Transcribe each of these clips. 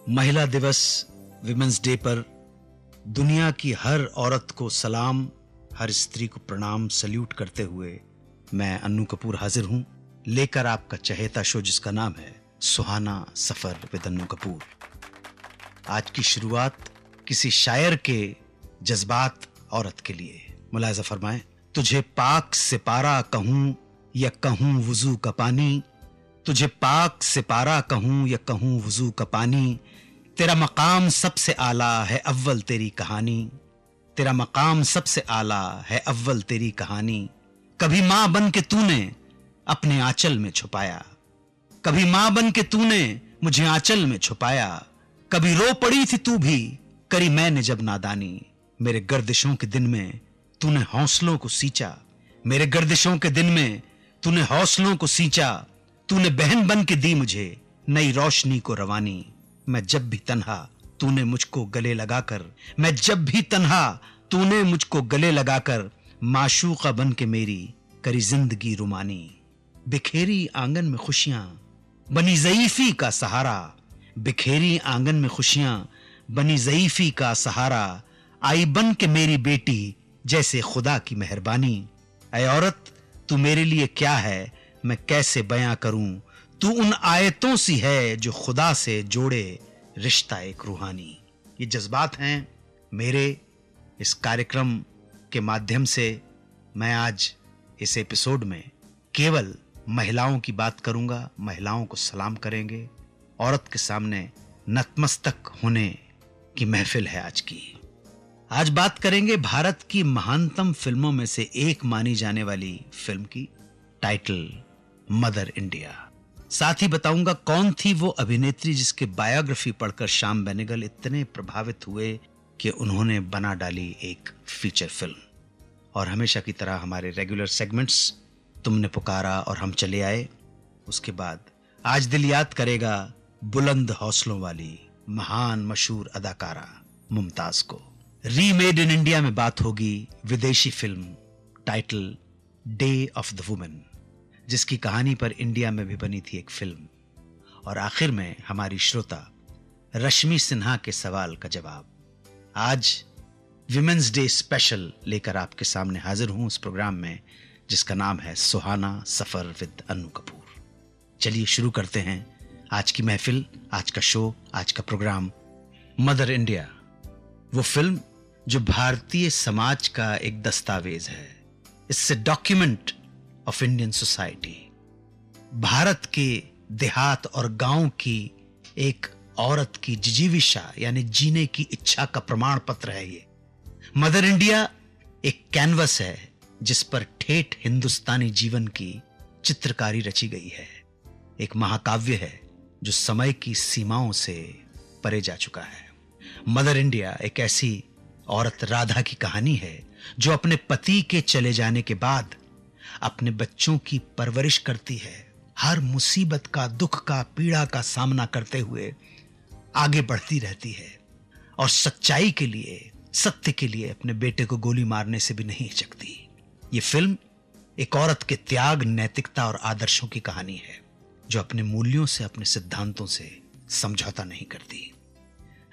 महिला दिवस women's day पर दुनिया की हर औरत को सलाम, हर स्त्री को प्रणाम, सल्यूट करते हुए मैं अन्नू कपूर हाजिर हूं, लेकर आपका चहेता शो जिसका नाम है सुहाना सफर विद अन्नू कपूर। आज की शुरुआत किसी शायर के जज्बात औरत के लिए। मुलाहिजा फरमाएं। तुझे पाक सिपारा कहूं या कहूं वुजू का पानी, तुझे पाक सिपारा कहूं या कहूं वुजू का पानी, तेरा मकाम सबसे आला है अव्वल तेरी कहानी, तेरा मकाम सबसे आला है अव्वल तेरी कहानी। कभी मां बन के तूने अपने आंचल में छुपाया, कभी मां बन के तूने मुझे आंचल में छुपाया, कभी रो पड़ी थी तू भी करी मैंने जब नादानी, मेरे गर्दिशों के दिन में तूने हौसलों को सींचा, मेरे गर्दिशों के दिन में तूने हौसलों को सींचा, तूने बहन बन के दी मुझे नई रोशनी को रवानी। मैं जब भी तन्हा तूने मुझको गले लगाकर, मैं जब भी तन्हा तूने मुझको गले लगाकर, माशूका बन के मेरी करी जिंदगी रुमानी। बिखेरी आंगन में खुशियां बनी ज़ईफी का सहारा, बिखेरी आंगन में खुशियां बनी ज़ईफी का सहारा, आई बन के मेरी बेटी जैसे खुदा की मेहरबानी। ऐ औरत तू मेरे लिए क्या है मैं कैसे बयां करूं, तू उन आयतों सी है जो खुदा से जोड़े रिश्ता एक रूहानी। ये जज्बात हैं मेरे। इस कार्यक्रम के माध्यम से मैं आज इस एपिसोड में केवल महिलाओं की बात करूंगा, महिलाओं को सलाम करेंगे। औरत के सामने नतमस्तक होने की महफिल है आज की। आज बात करेंगे भारत की महानतम फिल्मों में से एक मानी जाने वाली फिल्म की, टाइटल मदर इंडिया। साथ ही बताऊंगा कौन थी वो अभिनेत्री जिसके बायोग्राफी पढ़कर श्याम बेनेगल इतने प्रभावित हुए कि उन्होंने बना डाली एक फीचर फिल्म। और हमेशा की तरह हमारे रेगुलर सेगमेंट्स, तुमने पुकारा और हम चले आए। उसके बाद आज दिल याद करेगा बुलंद हौसलों वाली महान मशहूर अदाकारा मुमताज को। रीमेड इन इंडिया में बात होगी विदेशी film title day of the women, जिसकी कहानी पर इंडिया में भी बनी थी एक फिल्म। और आखिर में हमारी श्रोता रश्मि सिन्हा के सवाल का जवाब। आज विमेंस डे स्पेशल लेकर आपके सामने हाजिर हूं इस प्रोग्राम में जिसका नाम है सुहाना सफर विद अन्नू कपूर। चलिए शुरू करते हैं आज की महफिल, आज का शो, आज का प्रोग्राम। मदर इंडिया, वो फिल्म जो भारतीय समाज का एक दस्तावेज है। इससे document of Indian society, Bharat के देहात और गांव की एक औरत की जिजीविशा यानी जीने की इच्छा का प्रमाण पत्र है ये। मदर इंडिया एक कैनवस है जिस पर ठेठ हिंदुस्तानी जीवन की चित्रकारी रची गई है। एक महाकाव्य है जो समय की सीमाओं से परे जा चुका है। मदर इंडिया एक ऐसी औरत राधा की कहानी है जो अपने पति के चले जाने के बाद अपने बच्चों की परवरिश करती है, हर मुसीबत का, दुख का, पीड़ा का सामना करते हुए आगे बढ़ती रहती है और सच्चाई के लिए, सत्य के लिए अपने बेटे को गोली मारने से भी नहीं हिचकती। ये फिल्म एक औरत के त्याग, नैतिकता और आदर्शों की कहानी है जो अपने मूल्यों से, अपने सिद्धांतों से समझौता नहीं करती।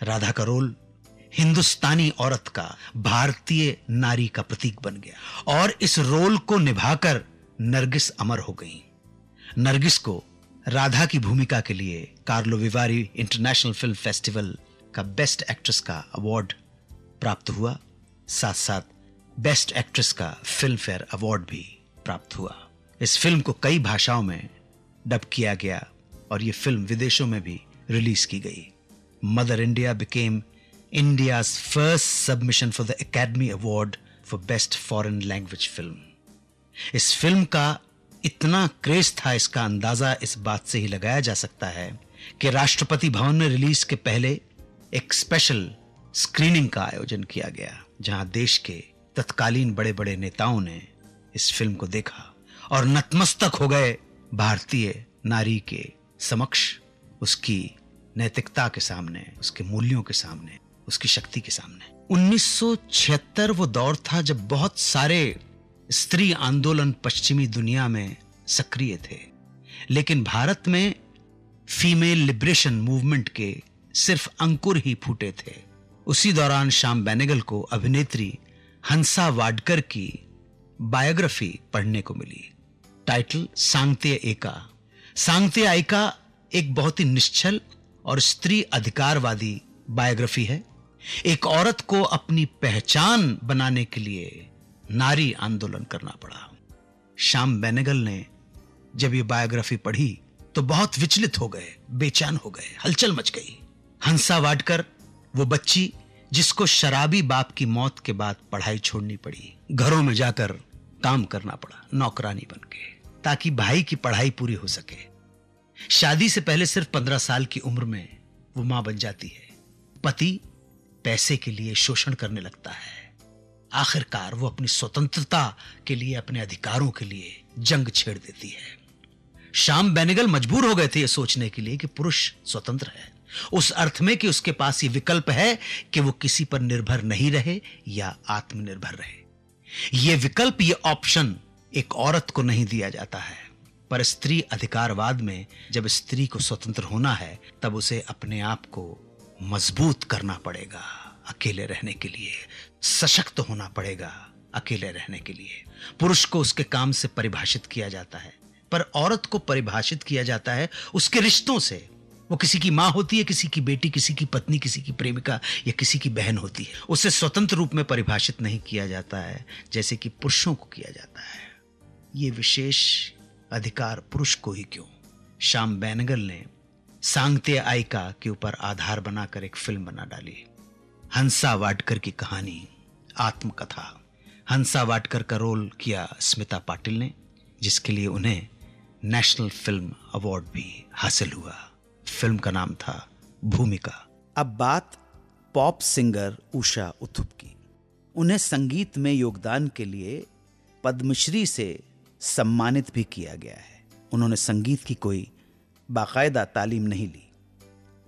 राधा का रोल हिंदुस्तानी औरत का, भारतीय नारी का प्रतीक बन गया और इस रोल को निभाकर नरगिस अमर हो गई। नरगिस को राधा की भूमिका के लिए कार्लो विवारी इंटरनेशनल फिल्म फेस्टिवल का बेस्ट एक्ट्रेस का अवार्ड प्राप्त हुआ, साथ साथ बेस्ट एक्ट्रेस का फिल्म फेयर अवार्ड भी प्राप्त हुआ। इस फिल्म को कई भाषाओं में डब किया गया और यह फिल्म विदेशों में भी रिलीज की गई। Mother India became India's first submission for the Academy Award for Best Foreign Language Film. इस फिल्म का इतना क्रेज था, इसका अंदाजा इस बात से ही लगाया जा सकता है कि राष्ट्रपति भवन में रिलीज के पहले एक स्पेशल स्क्रीनिंग का आयोजन किया गया जहां देश के तत्कालीन बड़े बड़े नेताओं ने इस फिल्म को देखा और नतमस्तक हो गए भारतीय नारी के समक्ष, उसकी नैतिकता के सामने, उसके मूल्यों के सामने, उसकी शक्ति के सामने। 1976 वो दौर था जब बहुत सारे स्त्री आंदोलन पश्चिमी दुनिया में सक्रिय थे, लेकिन भारत में फीमेल लिबरेशन मूवमेंट के सिर्फ अंकुर ही फूटे थे। उसी दौरान श्याम बेनेगल को अभिनेत्री हंसा वाडकर की बायोग्राफी पढ़ने को मिली। टाइटल सांगते एका। सांगते आइका एक बहुत ही निश्चल और स्त्री अधिकारवादी बायोग्राफी है। एक औरत को अपनी पहचान बनाने के लिए नारी आंदोलन करना पड़ा। श्याम बेनेगल ने जब ये बायोग्राफी पढ़ी तो बहुत विचलित हो गए, बेचैन हो गए, हलचल मच गई। हंसा वाडकर वो बच्ची जिसको शराबी बाप की मौत के बाद पढ़ाई छोड़नी पड़ी, घरों में जाकर काम करना पड़ा नौकरानी बनके, ताकि भाई की पढ़ाई पूरी हो सके। शादी से पहले सिर्फ 15 साल की उम्र में वो मां बन जाती है। पति पैसे के लिए शोषण करने लगता है। आखिरकार वो अपनी स्वतंत्रता के लिए, अपने अधिकारों के लिए जंग छेड़ देती है। श्याम बेनेगल मजबूर हो गए थे ये सोचने के लिए कि पुरुष स्वतंत्र है, उस अर्थ में कि उसके पास ये विकल्प है कि वो किसी पर निर्भर नहीं रहे या आत्मनिर्भर रहे। ये विकल्प, ये ऑप्शन एक औरत को नहीं दिया जाता है। पर स्त्री अधिकारवाद में जब स्त्री को स्वतंत्र होना है तब उसे अपने आप को मजबूत करना पड़ेगा अकेले रहने के लिए, सशक्त होना पड़ेगा अकेले रहने के लिए। पुरुष को उसके काम से परिभाषित किया जाता है, पर औरत को परिभाषित किया जाता है उसके रिश्तों से। वो किसी की मां होती है, किसी की बेटी, किसी की पत्नी, किसी की प्रेमिका या किसी की बहन होती है। उसे स्वतंत्र रूप में परिभाषित नहीं किया जाता है जैसे कि पुरुषों को किया जाता है। ये विशेष अधिकार पुरुष को ही क्यों? श्याम बेनेगल ने सांगते आइका के ऊपर आधार बनाकर एक फिल्म बना डाली, हंसा वाडकर की कहानी, आत्मकथा। हंसा वाडकर का रोल किया स्मिता पाटिल ने, जिसके लिए उन्हें नेशनल फिल्म अवार्ड भी हासिल हुआ। फिल्म का नाम था भूमिका। अब बात पॉप सिंगर उषा उत्थुप की। उन्हें संगीत में योगदान के लिए पद्मश्री से सम्मानित भी किया गया है। उन्होंने संगीत की कोई बाकायदा तालीम नहीं ली,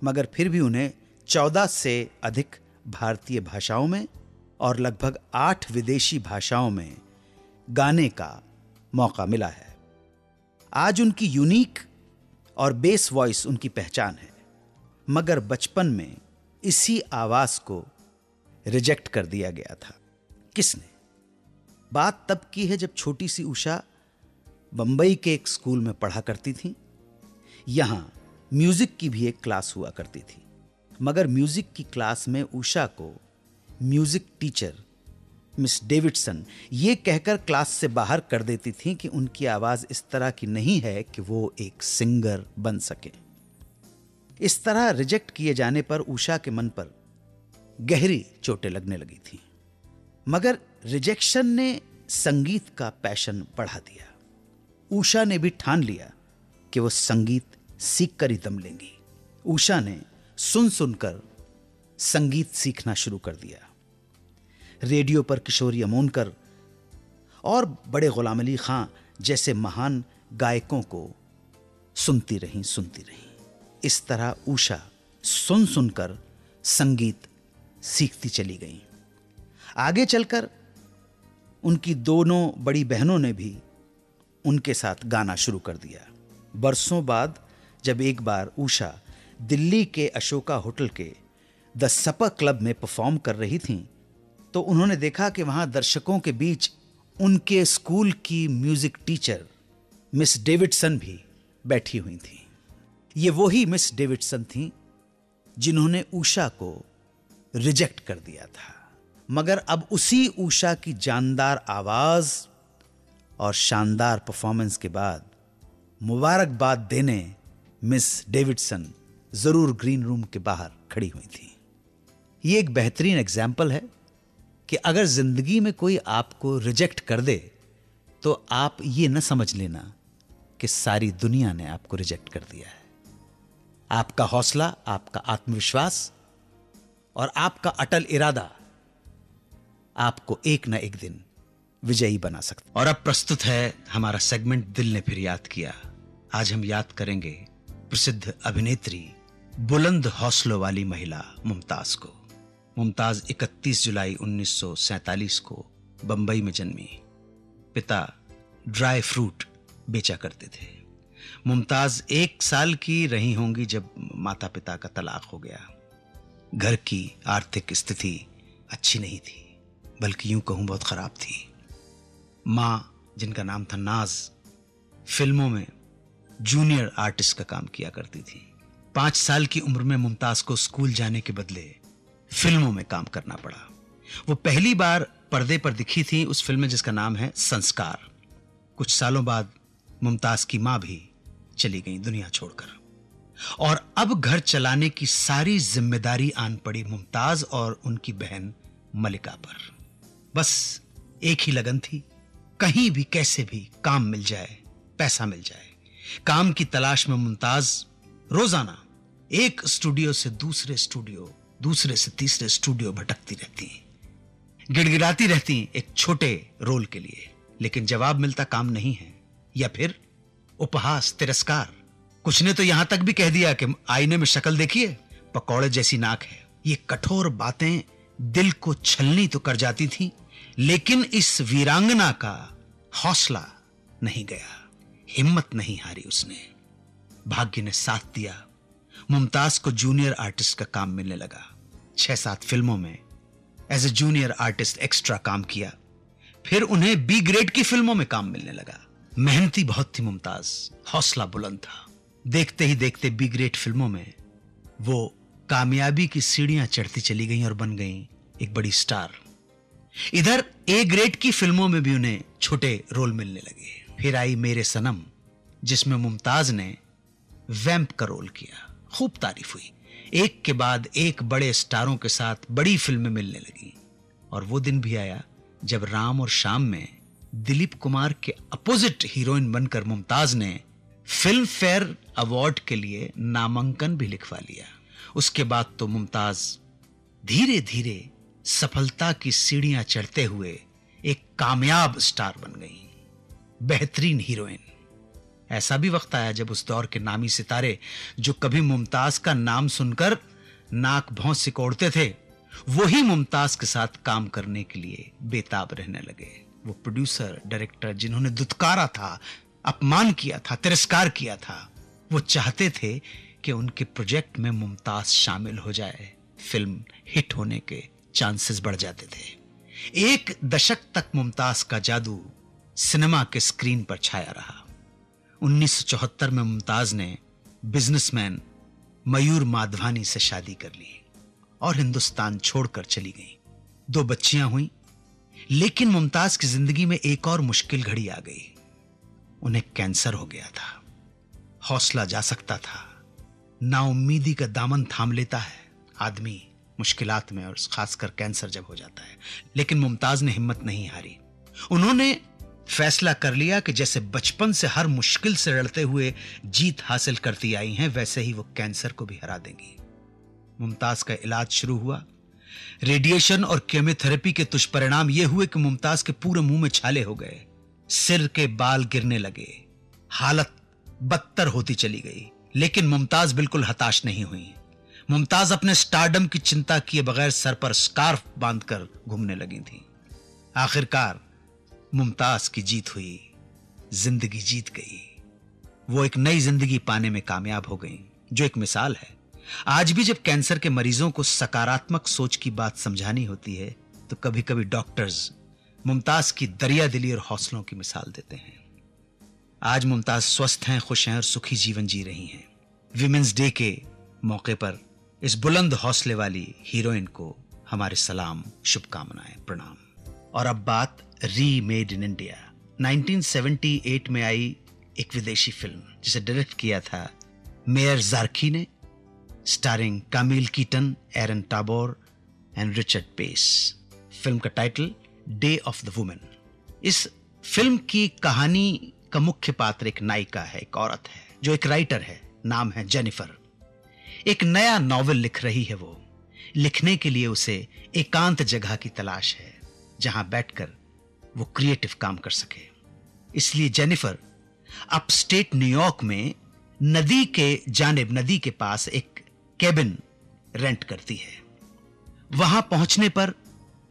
मगर फिर भी उन्हें 14 से अधिक भारतीय भाषाओं में और लगभग 8 विदेशी भाषाओं में गाने का मौका मिला है। आज उनकी यूनिक और बेस वॉइस उनकी पहचान है, मगर बचपन में इसी आवाज को रिजेक्ट कर दिया गया था। किसने? बात तब की है जब छोटी सी उषा बंबई के एक स्कूल में पढ़ा करती थी। यहां म्यूजिक की भी एक क्लास हुआ करती थी, मगर म्यूजिक की क्लास में उषा को म्यूजिक टीचर मिस डेविडसन ये कहकर क्लास से बाहर कर देती थी कि उनकी आवाज इस तरह की नहीं है कि वो एक सिंगर बन सके। इस तरह रिजेक्ट किए जाने पर उषा के मन पर गहरी चोटें लगने लगी थी, मगर रिजेक्शन ने संगीत का पैशन बढ़ा दिया। उषा ने भी ठान लिया कि वो संगीत सीख कर ही दम लेंगी। उषा ने सुन सुनकर संगीत सीखना शुरू कर दिया। रेडियो पर किशोरी अमोनकर और बड़े गुलाम अली खां जैसे महान गायकों को सुनती रहीं। इस तरह उषा सुन सुनकर संगीत सीखती चली गई। आगे चलकर उनकी दोनों बड़ी बहनों ने भी उनके साथ गाना शुरू कर दिया। बरसों बाद जब एक बार उषा दिल्ली के अशोका होटल के द सपर क्लब में परफॉर्म कर रही थीं, तो उन्होंने देखा कि वहां दर्शकों के बीच उनके स्कूल की म्यूजिक टीचर मिस डेविडसन भी बैठी हुई थी। ये वही मिस डेविडसन थी जिन्होंने उषा को रिजेक्ट कर दिया था, मगर अब उसी उषा की जानदार आवाज और शानदार परफॉर्मेंस के बाद मुबारकबाद देने मिस डेविडसन जरूर ग्रीन रूम के बाहर खड़ी हुई थी। ये एक बेहतरीन एग्जाम्पल है कि अगर जिंदगी में कोई आपको रिजेक्ट कर दे तो आप ये न समझ लेना कि सारी दुनिया ने आपको रिजेक्ट कर दिया है। आपका हौसला, आपका आत्मविश्वास और आपका अटल इरादा आपको एक न एक दिन विजयी बना सकता। और अब प्रस्तुत है हमारा सेगमेंट दिल ने फिर याद किया। आज हम याद करेंगे प्रसिद्ध अभिनेत्री, बुलंद हौसलों वाली महिला मुमताज को। मुमताज 31 जुलाई 1947 को बंबई में जन्मी। पिता ड्राई फ्रूट बेचा करते थे। मुमताज 1 साल की रही होंगी जब माता पिता का तलाक हो गया। घर की आर्थिक स्थिति अच्छी नहीं थी, बल्कि यूं कहूं बहुत खराब थी। मां, जिनका नाम था नाज, फिल्मों में जूनियर आर्टिस्ट का काम किया करती थी। 5 साल की उम्र में मुमताज को स्कूल जाने के बदले फिल्मों में काम करना पड़ा। वो पहली बार पर्दे पर दिखी थी उस फिल्म में जिसका नाम है संस्कार। कुछ सालों बाद मुमताज की मां भी चली गई दुनिया छोड़कर, और अब घर चलाने की सारी जिम्मेदारी आन पड़ी मुमताज और उनकी बहन मलिका पर। बस एक ही लगन थी, कहीं भी कैसे भी काम मिल जाए, पैसा मिल जाए। काम की तलाश में मुमताज रोजाना एक स्टूडियो से दूसरे स्टूडियो, दूसरे से तीसरे स्टूडियो भटकती रहती, गिड़गिड़ाती रहती एक छोटे रोल के लिए, लेकिन जवाब मिलता काम नहीं है, या फिर उपहास, तिरस्कार। कुछ ने तो यहां तक भी कह दिया कि आईने में शक्ल देखिए, पकौड़े जैसी नाक है। ये कठोर बातें दिल को छलनी तो कर जाती थी, लेकिन इस वीरांगना का हौसला नहीं गया, हिम्मत नहीं हारी उसने। भाग्य ने साथ दिया, मुमताज को जूनियर आर्टिस्ट का काम मिलने लगा। 6-7 फिल्मों में as a junior artist extra काम किया। फिर उन्हें बी ग्रेड की फिल्मों में काम मिलने लगा। मेहनती बहुत थी मुमताज, हौसला बुलंद था। देखते ही देखते बी ग्रेड फिल्मों में वो कामयाबी की सीढ़ियां चढ़ती चली गईं और बन गईं एक बड़ी स्टार। इधर ए ग्रेड की फिल्मों में भी उन्हें छोटे रोल मिलने लगे। फिर आई मेरे सनम, जिसमें मुमताज ने वैम्प का रोल किया। खूब तारीफ हुई, एक के बाद एक बड़े स्टारों के साथ बड़ी फिल्में मिलने लगी। और वो दिन भी आया जब राम और शाम में दिलीप कुमार के अपोजिट हीरोइन बनकर मुमताज ने फिल्म फेयर अवार्ड के लिए नामांकन भी लिखवा लिया। उसके बाद तो मुमताज धीरे धीरे सफलता की सीढ़ियां चढ़ते हुए एक कामयाब स्टार बन गई, बेहतरीन हीरोइन। ऐसा भी वक्त आया जब उस दौर के नामी सितारे जो कभी मुमताज का नाम सुनकर नाक भौं सिकोड़ते थे, वही मुमताज के साथ काम करने के लिए बेताब रहने लगे। वो प्रोड्यूसर, डायरेक्टर जिन्होंने दुत्कारा था, अपमान किया था, तिरस्कार किया था, वो चाहते थे कि उनके प्रोजेक्ट में मुमताज शामिल हो जाए। फिल्म हिट होने के चांसेस बढ़ जाते थे। 1 दशक तक मुमताज का जादू सिनेमा के स्क्रीन पर छाया रहा। 1974 में मुमताज ने बिजनेसमैन मयूर माधवानी से शादी कर ली और हिंदुस्तान छोड़कर चली गई। 2 बच्चियां हुई, लेकिन मुमताज की जिंदगी में एक और मुश्किल घड़ी आ गई। उन्हें कैंसर हो गया था। हौसला जा सकता था, नाउम्मीदी का दामन थाम लेता है आदमी मुश्किलात में, और खासकर कैंसर जब हो जाता है। लेकिन मुमताज ने हिम्मत नहीं हारी। उन्होंने फैसला कर लिया कि जैसे बचपन से हर मुश्किल से लड़ते हुए जीत हासिल करती आई हैं, वैसे ही वो कैंसर को भी हरा देंगी। मुमताज का इलाज शुरू हुआ। रेडिएशन और केमोथेरेपी के दुष्परिणाम ये हुए कि मुमताज के पूरे मुंह में छाले हो गए, सिर के बाल गिरने लगे, हालत बदतर होती चली गई। लेकिन मुमताज बिल्कुल हताश नहीं हुई। मुमताज अपने स्टारडम की चिंता किए बगैर सर पर स्कार्फ बांधकर घूमने लगी थी। आखिरकार मुमताज की जीत हुई, जिंदगी जीत गई। वो एक नई जिंदगी पाने में कामयाब हो गई, जो एक मिसाल है। आज भी जब कैंसर के मरीजों को सकारात्मक सोच की बात समझानी होती है, तो कभी कभी डॉक्टर्स मुमताज की दरिया दिली और हौसलों की मिसाल देते हैं। आज मुमताज स्वस्थ हैं, खुश हैं और सुखी जीवन जी रही हैं। विमेंस डे के मौके पर इस बुलंद हौसले वाली हीरोइन को हमारे सलाम, शुभकामनाएं, प्रणाम। और अब बात रीमेड इन इंडिया। 1978 में आई एक विदेशी फिल्म जिसे डायरेक्ट किया था मेयर जार्की ने, starring Camille Keaton, Eron Tabor and Richard Pace. Film का title day of the woman. इस फिल्म की कहानी का मुख्य पात्र एक नायिका है, एक औरत है जो एक राइटर है, नाम है जेनिफर। एक नया नॉवेल लिख रही है वो। लिखने के लिए उसे एकांत जगह की तलाश है जहां बैठकर वो क्रिएटिव काम कर सके। इसलिए जेनिफर अपस्टेट न्यूयॉर्क में नदी के जानिब, नदी के पास एक केबिन रेंट करती है। वहां पहुंचने पर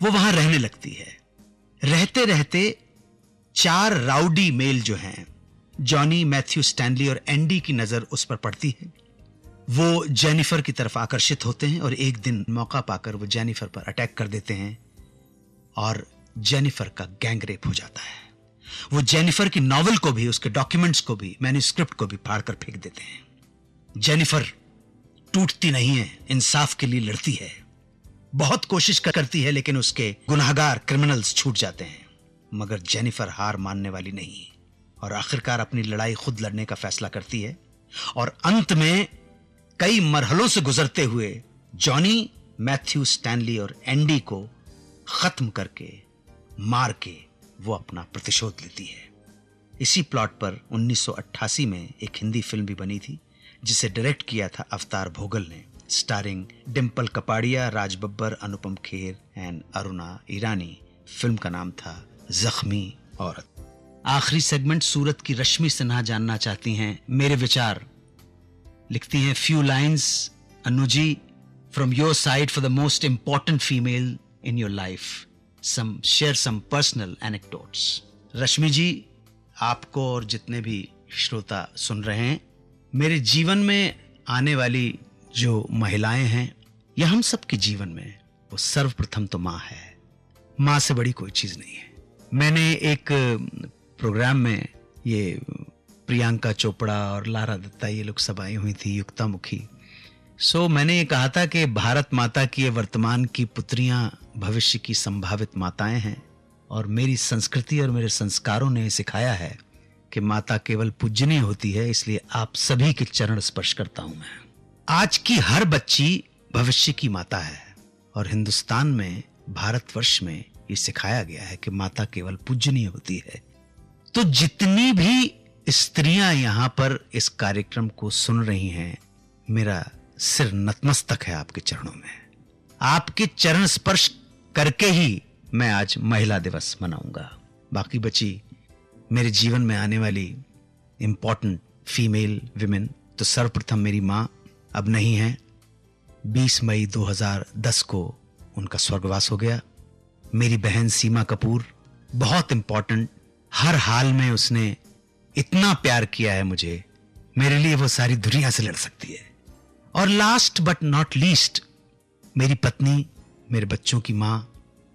वो वहां रहने लगती है। रहते रहते 4 राउडी मेल जो हैं, जॉनी, मैथ्यू, स्टैनली और एंडी की नजर उस पर पड़ती है। वो जेनिफर की तरफ आकर्षित होते हैं और एक दिन मौका पाकर वो जेनिफर पर अटैक कर देते हैं और जेनिफर का गैंग रेप हो जाता है। वो जेनिफर की नॉवेल को भी, उसके डॉक्यूमेंट्स को भी, मैन्युस्क्रिप्ट को भी फाड़कर फेंक देते हैं। जेनिफर टूटती नहीं है, इंसाफ के लिए लड़ती है, बहुत कोशिश करती है, लेकिन उसके गुनाहगार क्रिमिनल्स छूट जाते हैं। मगर जेनिफर हार मानने वाली नहीं और आखिरकार अपनी लड़ाई खुद लड़ने का फैसला करती है और अंत में कई मरहलों से गुजरते हुए जॉनी, मैथ्यू, स्टैनली और एंडी को खत्म करके, मार के वो अपना प्रतिशोध लेती है। इसी प्लॉट पर 1988 में एक हिंदी फिल्म भी बनी थी जिसे डायरेक्ट किया था अवतार भोगल ने, starring Dimple Kapadia, Raj Babbar, Anupam Kher and Aruna Irani. Film का नाम था जख्मी औरत। आखिरी सेगमेंट सूरत की रश्मि सिन्हा जानना चाहती हैं मेरे विचार। लिखती हैं, few lines Anu ji from your side for the most important female in your life, some share some personal anecdotes. Rashmi ji, आपको और जितने भी श्रोता सुन रहे हैं, मेरे जीवन में आने वाली जो महिलाएं हैं या हम सबके जीवन में, वो सर्वप्रथम तो माँ है। माँ से बड़ी कोई चीज नहीं है। मैंने एक प्रोग्राम में ये प्रियंका चोपड़ा और लारा दत्ता ये लोग सब आई हुई थी, युक्तामुखी। सो मैंने ये कहा था कि भारत माता की ये वर्तमान की पुत्रियां भविष्य की संभावित माताएं हैं और मेरी संस्कृति और मेरे संस्कारों ने सिखाया है कि माता केवल पूजनीय होती है, इसलिए आप सभी के चरण स्पर्श करता हूं मैं। आज की हर बच्ची भविष्य की माता है और हिंदुस्तान में, भारतवर्ष में ये सिखाया गया है कि माता केवल पूजनीय होती है। तो जितनी भी स्त्रियां यहां पर इस कार्यक्रम को सुन रही हैं, मेरा सिर नतमस्तक है आपके चरणों में। आपके चरण स्पर्श करके ही मैं आज महिला दिवस मनाऊंगा। बाकी बची मेरे जीवन में आने वाली इंपॉर्टेंट फीमेल विमेन, तो सर्वप्रथम मेरी माँ अब नहीं है। 20 मई 2010 को उनका स्वर्गवास हो गया। मेरी बहन सीमा कपूर, बहुत इंपॉर्टेंट, हर हाल में उसने इतना प्यार किया है मुझे, मेरे लिए वो सारी दुनिया से लड़ सकती है। और लास्ट बट नॉट लीस्ट, मेरी पत्नी, मेरे बच्चों की माँ,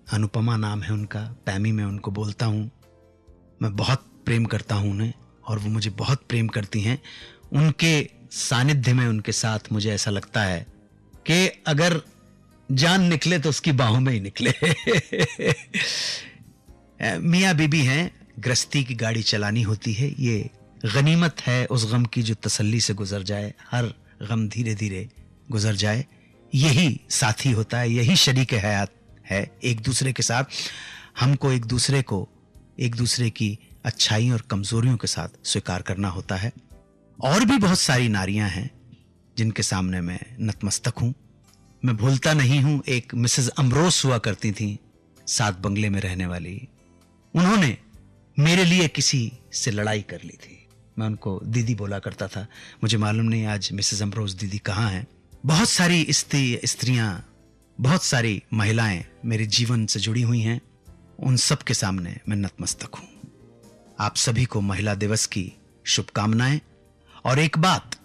अनुपमा नाम है उनका, पैमी मैं उनको बोलता हूं। मैं बहुत प्रेम करता हूं उन्हें और वो मुझे बहुत प्रेम करती हैं। उनके सानिध्य में, उनके साथ मुझे ऐसा लगता है कि अगर जान निकले तो उसकी बाहों में ही निकले। मियाँ बीबी हैं, गृहस्थी की गाड़ी चलानी होती है, ये गनीमत है उस गम की जो तसल्ली से गुजर जाए। हर गम धीरे धीरे गुजर जाए, यही साथी होता है, यही शरीक हयात है। एक दूसरे के साथ हमको एक दूसरे की अच्छाई और कमजोरियों के साथ स्वीकार करना होता है। और भी बहुत सारी नारियां हैं जिनके सामने मैं नतमस्तक हूं। मैं भूलता नहीं हूं, एक मिसेस अमरोस हुआ करती थी, सात बंगले में रहने वाली। उन्होंने मेरे लिए किसी से लड़ाई कर ली थी। मैं उनको दीदी बोला करता था। मुझे मालूम नहीं आज मिसेस अमरोस दीदी कहाँ हैं। बहुत सारी स्त्रियां, बहुत सारी महिलाएं मेरे जीवन से जुड़ी हुई हैं। उन सब के सामने मैं नतमस्तक हूं। आप सभी को महिला दिवस की शुभकामनाएं। और एक बात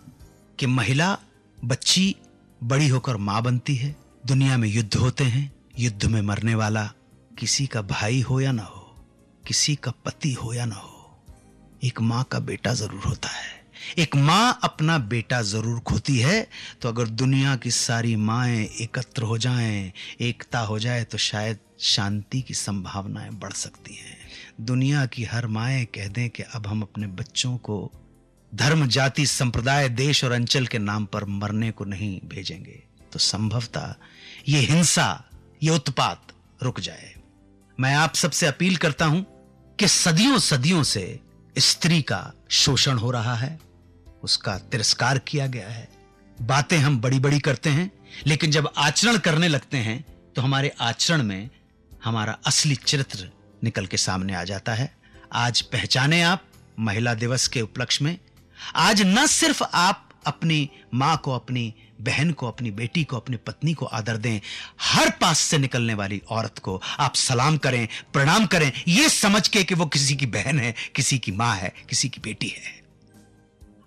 कि महिला बच्ची बड़ी होकर मां बनती है। दुनिया में युद्ध होते हैं, युद्ध में मरने वाला किसी का भाई हो या ना हो, किसी का पति हो या ना हो, एक मां का बेटा जरूर होता है। एक मां अपना बेटा जरूर खोती है। तो अगर दुनिया की सारी माएं एकत्र हो जाएं, एकता हो जाए, तो शायद शांति की संभावनाएं बढ़ सकती हैं। दुनिया की हर माएं कह दें कि अब हम अपने बच्चों को धर्म, जाति, संप्रदाय, देश और अंचल के नाम पर मरने को नहीं भेजेंगे, तो संभवतः ये हिंसा, ये उत्पात रुक जाए। मैं आप सबसे अपील करता हूं कि सदियों सदियों से स्त्री का शोषण हो रहा है, उसका तिरस्कार किया गया है। बातें हम बड़ी बड़ी करते हैं, लेकिन जब आचरण करने लगते हैं तो हमारे आचरण में हमारा असली चरित्र निकल के सामने आ जाता है। आज पहचाने आप महिला दिवस के उपलक्ष्य में। आज न सिर्फ आप अपनी मां को, अपनी बहन को, अपनी बेटी को, अपनी पत्नी को आदर दें, हर पास से निकलने वाली औरत को आप सलाम करें, प्रणाम करें, यह समझ के कि वो किसी की बहन है, किसी की मां है, किसी की बेटी है।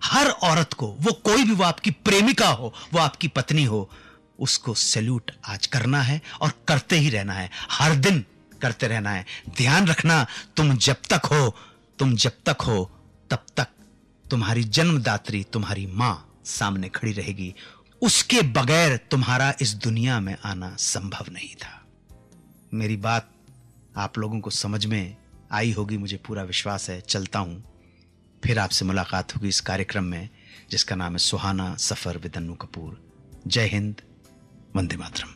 हर औरत को, वो कोई भी, वो आपकी प्रेमिका हो, वो आपकी पत्नी हो, उसको सैल्यूट आज करना है और करते ही रहना है, हर दिन करते रहना है। ध्यान रखना, तुम जब तक हो तब तक तुम्हारी जन्मदात्री, तुम्हारी मां सामने खड़ी रहेगी। उसके बगैर तुम्हारा इस दुनिया में आना संभव नहीं था। मेरी बात आप लोगों को समझ में आई होगी, मुझे पूरा विश्वास है। चलता हूं, फिर आपसे मुलाकात होगी इस कार्यक्रम में जिसका नाम है सुहाना सफर विद अन्नू कपूर। जय हिंद, वंदे मातरम।